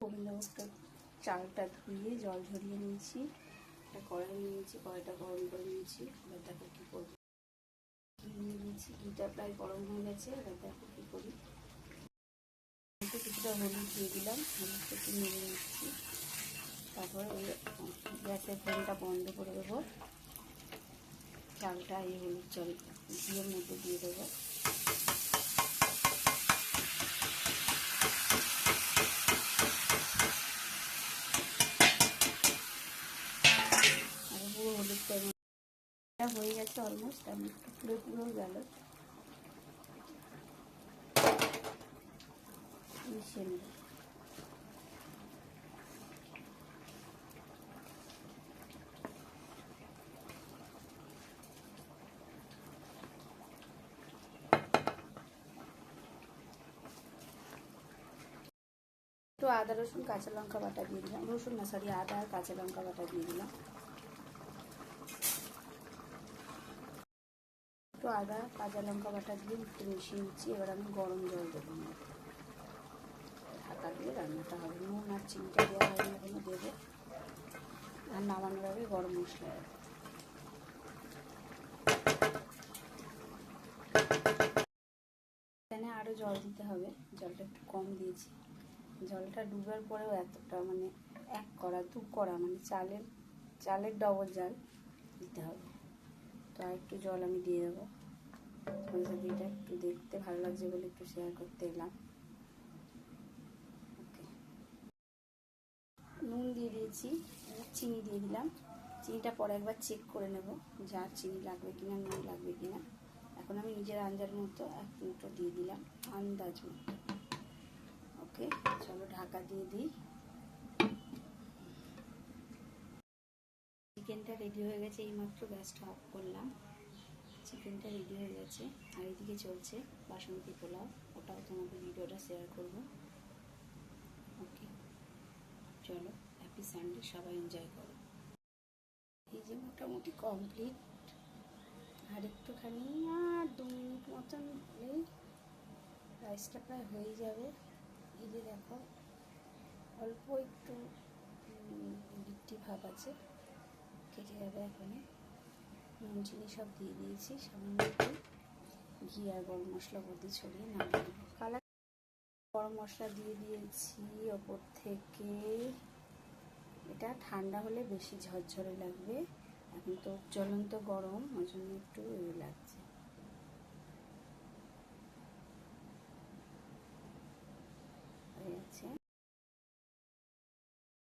গোবিন্দভোগটা চালটা ধুয়ে জল ঝরিয়ে নিয়েছি, একটা কড়াই নিয়েছি, কড়াইটা গরম করে নিয়েছি। এবার দেখো কী করবো, ঘি নিয়ে নিয়েছি, ঘিটা প্রায় গরম হয়ে গেছে। এবার দেখো কী করি, কিছুটা হলুদ দিয়ে দিলাম, হলুদটা একটু নেড়ে নিচ্ছি। তারপরে ওই গ্যাসের ফ্লেমটা বন্ধ করে দেবো, চালটা এই হলুদ চাল ঘিয়ের মধ্যে দিয়ে দেবো। আর পুরো হলুদটা হয়ে গেছে অলমোস্ট, আমি একটু পুরো গেল মিশিয়ে নেব। একটু আদা রসুন কাঁচা লঙ্কা বাটা দিয়ে দিলাম, রসুন না সরি আদা আর কাঁচা লঙ্কা বাটা দিয়ে দিলাম। একটু আদা কাঁচা লঙ্কা বাটা দিয়ে একটু মিশিয়ে নিচ্ছি। এবার আমি গরম জল দেবো, ঢাকা দিয়ে রান্নাটা হবে। নুন আর চিনিটা দেওয়া হয়নি এখনো, দেবো। আর নামানোর আগে গরম মশলা দেবো। এখানে আরও জল দিতে হবে, জলটা একটু কম দিয়েছি। জলটা ডুবার পরেও এতটা মানে 1 কড়া 2 কড়া মানে চালের ডবল জল দিতে হবে। তো আর একটু জল আমি দিয়ে দেবো। তোমাদের সাথে এটা একটু দেখতে ভালো লাগছে বলে একটু শেয়ার করতে এলাম। ওকে, নুন দিয়ে দিয়েছি, চিনি দিয়ে দিলাম। চিনিটা পরে একবার চেক করে নেব যে আর চিনি লাগবে কিনা, নুন লাগবে কিনা। এখন আমি নিজের আন্দাজ মতো 1 মুঠো দিয়ে দিলাম, আন্দাজ মতো। ওকে, চলো ঢাকা দিয়ে দিই। চিকেনটা রেডি হয়ে গেছে, এইমাত্র গ্যাসটা অফ করলাম। চিকেনটা রেডি হয়ে গেছে। আর এদিকে চলছে বাসমতি পোলাও, ওটাও তোমাদের ভিডিওটা শেয়ার করব। ওকে, চলো, হ্যাপি সানডে, সবাই এনজয় করো। এই যে মোটামুটি কমপ্লিট, আর একটুখানি আর 2 মিনিট মতন হলেই রাইসটা প্রায় হয়ে যাবে। এই যে দেখো অল্প একটু গিট্টি ভাব আছে, কেটে যাবে এখনই। নুন চিনি সব দিয়ে দিয়েছি, সামান্য একটু ঘি আর গরম মশলা উপর দিয়ে ছড়িয়ে নামিয়ে দেবো। কালার গরম মশলা দিয়ে দিয়েছি ওপর থেকে। এটা ঠান্ডা হলে বেশি ঝরঝরে লাগবে, এখন তো জ্বলন্ত গরম, ওই জন্য একটু লাগছে।